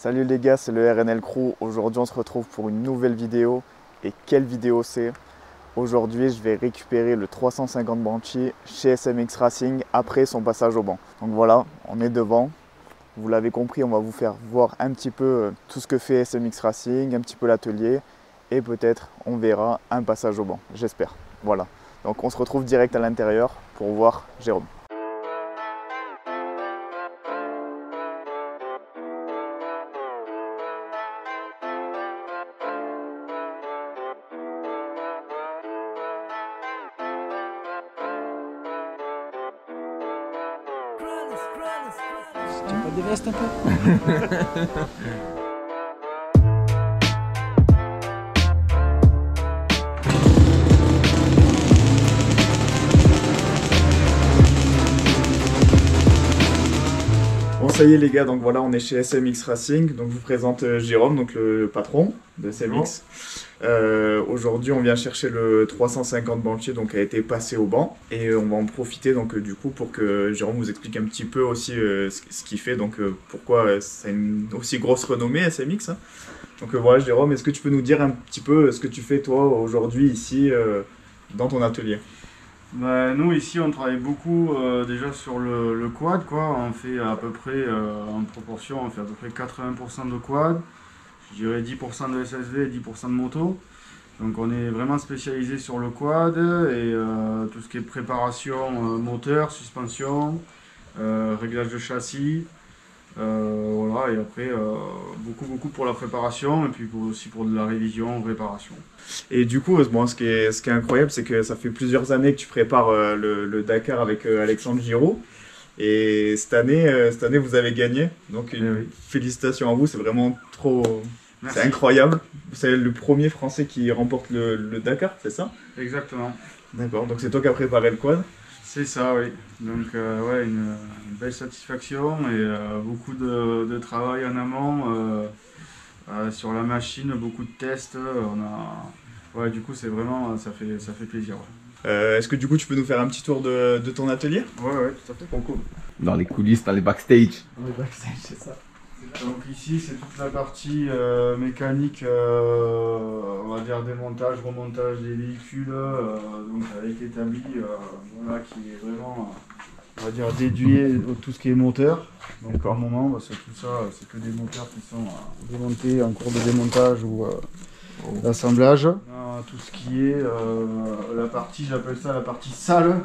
Salut les gars, c'est le RNL Crew. Aujourd'hui on se retrouve pour une nouvelle vidéo. Et quelle vidéo c'est? Aujourd'hui je vais récupérer le 350 Banshee chez SMX Racing après son passage au banc. Donc voilà, on est devant. Vous l'avez compris, on va vous faire voir un petit peu tout ce que fait SMX Racing, un petit peu l'atelier. Et peut-être on verra un passage au banc, j'espère. Voilà, donc on se retrouve direct à l'intérieur pour voir Jérôme. Tu pas des vestes un peu? Bon ça y est les gars, donc voilà on est chez SMX Racing, donc je vous présente Jérôme, donc le patron de SMX. Aujourd'hui on vient chercher le 350 Banshee, donc a été passé au banc, et on va en profiter donc du coup pour que Jérôme vous explique un petit peu aussi ce qu'il fait, donc pourquoi c'est une aussi grosse renommée SMX. Hein. Donc voilà Jérôme, est-ce que tu peux nous dire un petit peu ce que tu fais toi aujourd'hui ici dans ton atelier? Bah, nous ici on travaille beaucoup déjà sur le quad quoi. On fait à peu près en proportion, on fait à peu près 80% de quad, je dirais 10% de SSV et 10% de moto. Donc on est vraiment spécialisé sur le quad et tout ce qui est préparation moteur, suspension, réglage de châssis. Voilà, et après beaucoup pour la préparation et puis aussi pour de la révision, réparation. Et du coup, bon, ce qui est incroyable, c'est que ça fait plusieurs années que tu prépares le Dakar avec Alexandre Giraud. Et cette année, vous avez gagné. Donc, Oui. félicitations à vous, c'est vraiment trop... Merci. C'est incroyable. Vous êtes le premier Français qui remporte le Dakar, c'est ça? Exactement. D'accord, donc c'est toi qui as préparé le quad. C'est ça, oui. Donc, ouais, une belle satisfaction et beaucoup de travail en amont sur la machine, beaucoup de tests. Ouais, du coup, c'est vraiment, ça fait plaisir. Ouais. Est-ce que du coup, tu peux nous faire un petit tour de ton atelier? Ouais, tout à fait. Bon, cool. Dans les coulisses, dans les backstage. On est backstage, c'est ça. Donc ici, c'est toute la partie mécanique, on va dire démontage, remontage des véhicules, donc avec établi, voilà, qui est vraiment, on va dire, déduit tout ce qui est moteur. Donc par moment, bah, c'est tout ça, c'est que des moteurs qui sont démontés en cours de démontage ou d'assemblage. Tout ce qui est la partie, j'appelle ça la partie sale.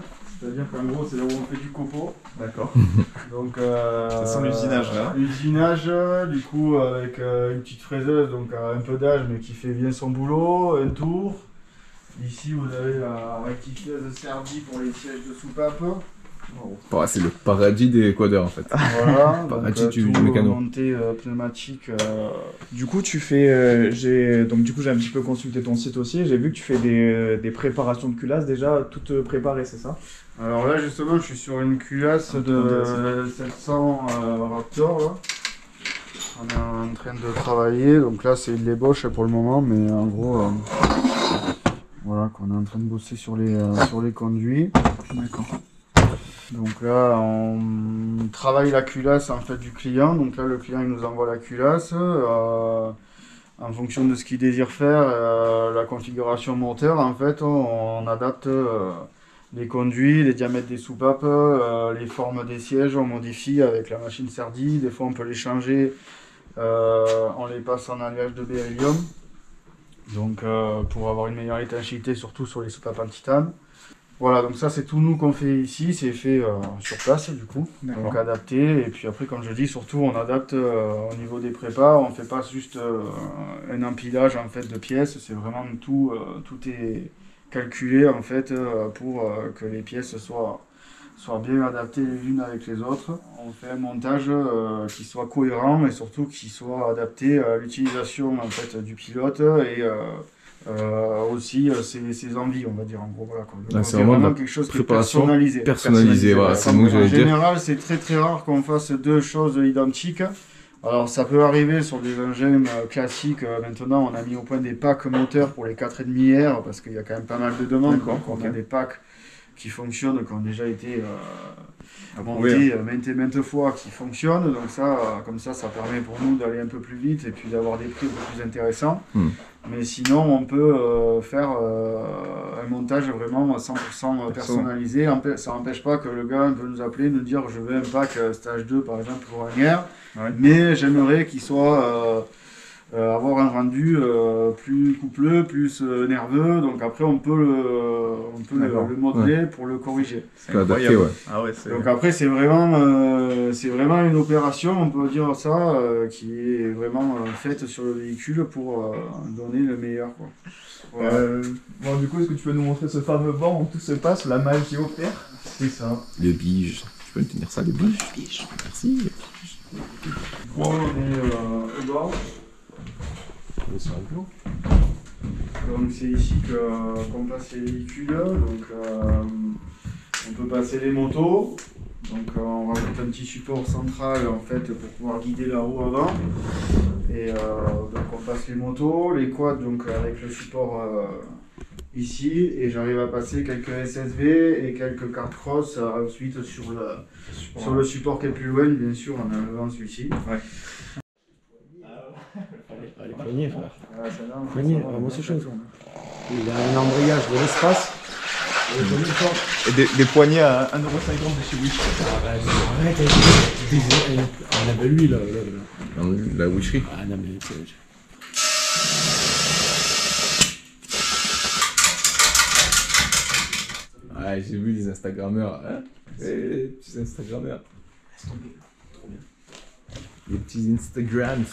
C'est-à-dire qu'en gros, c'est là où on fait du copeau. D'accord. Donc, Ça sent l'usinage là. l'usinage, du coup, avec une petite fraiseuse, donc un peu d'âge, mais qui fait bien son boulot, un tour. Ici, vous avez la rectifieuse Serdi pour les sièges de soupape. Ouais, c'est le paradis des quadeurs en fait. Voilà, Paradis donc, du tout mécano. monté pneumatique. Du coup, tu fais, j'ai un petit peu consulté ton site aussi. J'ai vu que tu fais des préparations de culasse déjà toutes préparées, c'est ça? Alors là, justement, je suis sur une culasse de 700 Raptor. Là. On est en train de travailler. Donc là, c'est une ébauche pour le moment, mais en gros, voilà, qu'on est en train de bosser sur les conduits. D'accord. Donc là, on travaille la culasse en fait du client. Donc là, le client il nous envoie la culasse en fonction de ce qu'il désire faire, la configuration moteur. En fait, on adapte les conduits, les diamètres des soupapes, les formes des sièges. On modifie avec la machine Serdi. Des fois, on peut les changer. On les passe en alliage de beryllium. Donc pour avoir une meilleure étanchéité, surtout sur les soupapes en titane. Voilà, donc ça c'est tout nous qu'on fait ici, c'est fait sur place du coup, donc adapté, et puis après comme je dis, surtout on adapte au niveau des prépas, on fait pas juste un empilage en fait de pièces, c'est vraiment tout est calculé en fait pour que les pièces soient bien adaptées les unes avec les autres. On fait un montage qui soit cohérent et surtout qui soit adapté à l'utilisation en fait du pilote et aussi ses envies, on va dire en gros. Voilà, quoi. Ah, c'est vraiment quelque chose qui est préparation personnalisé. personnalisée, voilà, c'est le mot que j'allais En dire. général, c'est très rare qu'on fasse deux choses identiques. Alors ça peut arriver sur des engins classiques. Maintenant, on a mis au point des packs moteurs pour les 4,5R parce qu'il y a quand même pas mal de demandes. Donc on a des packs qui fonctionnent, qui ont déjà été Approuvé, montés maintes et maintes fois, qui fonctionnent. Donc ça, comme ça permet pour nous d'aller un peu plus vite et puis d'avoir des prix un peu plus intéressants. Mais sinon, on peut faire un montage vraiment 100% personnalisé. Ça n'empêche pas que le gars peut nous appeler, nous dire je veux un pack stage 2 par exemple pour un air, mais j'aimerais qu'il soit avoir un rendu plus coupleux, plus nerveux. Donc après, on peut le modeler pour le corriger. C'est adapté, ouais. Ah ouais, Donc après, c'est vraiment une opération, on peut dire ça, qui est vraiment faite sur le véhicule pour donner le meilleur, quoi. Voilà. Bon, du coup, est-ce que tu peux nous montrer ce fameux banc où tout se passe, la magie opère? C'est ça. Le bige. Tu peux me tenir ça, le bige? Merci. Bon, on est au bord. Donc c'est ici qu'on passe les véhicules, donc on peut passer les motos, donc on rajoute un petit support central en fait pour pouvoir guider la roue avant, et donc on passe les motos, les quads donc avec le support ici, et j'arrive à passer quelques SSV et quelques cartes cross ensuite sur le support qui est plus loin, bien sûr en enlevant celui-ci. Ouais. Les poignées, frère. Ah, ça, là, Poignées, ça va, vraiment, c'est chaud. tourne. Il a un embrayage de l'espace. Et des poignées à 1,50€ de chez Wish. Arrête, on avait lui là. La wisherie. Ah non, mais c'est. Ah, j'ai vu les Instagrammeurs. Hein, les petits Instagrammeurs. Les petits Instagrams.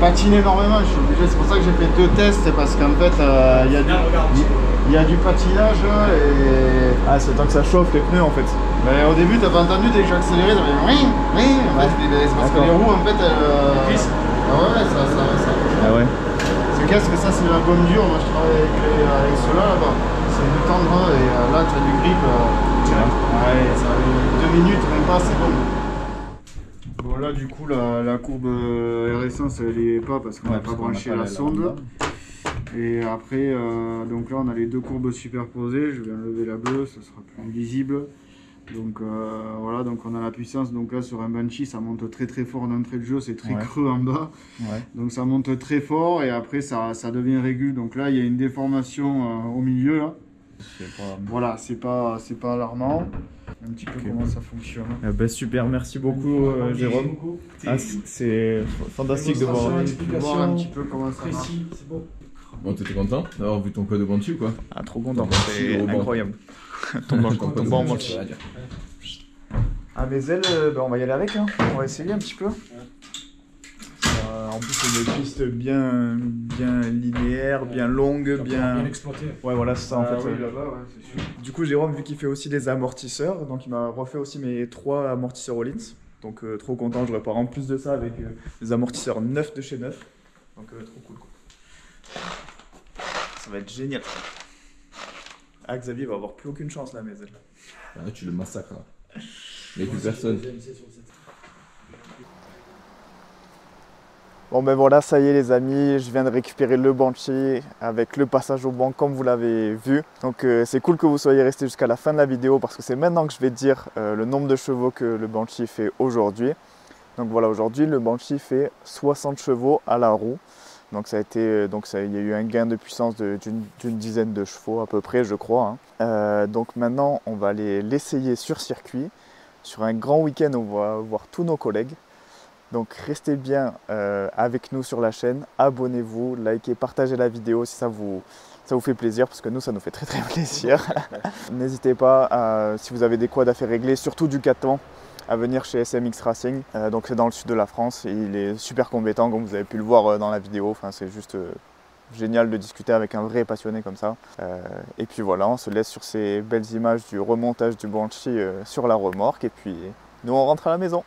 Patine énormément, je suis obligé, c'est pour ça que j'ai fait 2 tests, parce qu'en fait il y a du patinage et... Ah, c'est le temps que ça chauffe les pneus en fait. Mais au début t'as pas entendu, dès que j'ai accéléré, t'as fait oui, en fait, c'est parce que les roues en fait ah ouais, ça. Ah ouais. Ce casque, ça c'est la gomme dure, moi je travaille avec ceux-là là-bas, c'est du tendre et là tu as du grip, ouais, ça arrive 2 minutes, même pas, c'est bon. Bon là du coup la courbe air essence elle est pas parce qu'on n'a pas branché la sonde. Et après donc là on a les 2 courbes superposées, je vais enlever la bleue, ça sera plus lisible. Donc voilà, donc on a la puissance, donc là sur un Banshee ça monte très très fort en entrée de jeu, c'est très creux en bas. Donc ça monte très fort et après ça devient régule. Donc là il y a une déformation au milieu là. Voilà, c'est pas alarmant. Un petit peu comment ça fonctionne. Ah bah super, merci beaucoup Jérôme. Ah, c'est fantastique de voir un petit peu comment ça marche. C'est beau. Bon, t'étais content d'avoir vu ton code devant dessus, quoi? Ah, trop content, c'est Au banc. incroyable. ton banc Banshee. Ah, mes ailes, on va y aller avec, hein. On va essayer un petit peu. En plus, c'est des pistes bien linéaires, bien longues, bien exploité. Ouais, voilà, c'est ça en fait. Oui, là-bas, ouais, c'est sûr. Du coup, Jérôme, vu qu'il fait aussi des amortisseurs, donc il m'a refait aussi mes 3 amortisseurs Öhlins. Donc trop content, je repars en plus de ça avec des amortisseurs neufs de chez Neuf. Donc trop cool. Ça va être génial. Ah, Xavier va avoir plus aucune chance là, mes ailes. Là, tu le massacres. Hein. Il n'y a plus personne. Bon ben voilà, ça y est les amis, je viens de récupérer le Banshee avec le passage au banc comme vous l'avez vu. Donc c'est cool que vous soyez restés jusqu'à la fin de la vidéo parce que c'est maintenant que je vais dire le nombre de chevaux que le Banshee fait aujourd'hui. Donc voilà, aujourd'hui le Banshee fait 60 chevaux à la roue. Donc il y a eu un gain de puissance d'une dizaine de chevaux à peu près je crois. Donc maintenant on va aller l'essayer sur circuit, sur un grand week-end où on va voir tous nos collègues. Donc restez bien avec nous sur la chaîne, abonnez-vous, likez, partagez la vidéo si ça vous fait plaisir, parce que nous ça nous fait très très plaisir. N'hésitez pas, si vous avez des quads à faire régler, surtout du 4 temps, à venir chez SMX Racing. Donc c'est dans le sud de la France, et il est super compétent comme vous avez pu le voir dans la vidéo, enfin, c'est juste génial de discuter avec un vrai passionné comme ça. Et puis voilà, on se laisse sur ces belles images du remontage du Banshee sur la remorque, et puis nous on rentre à la maison.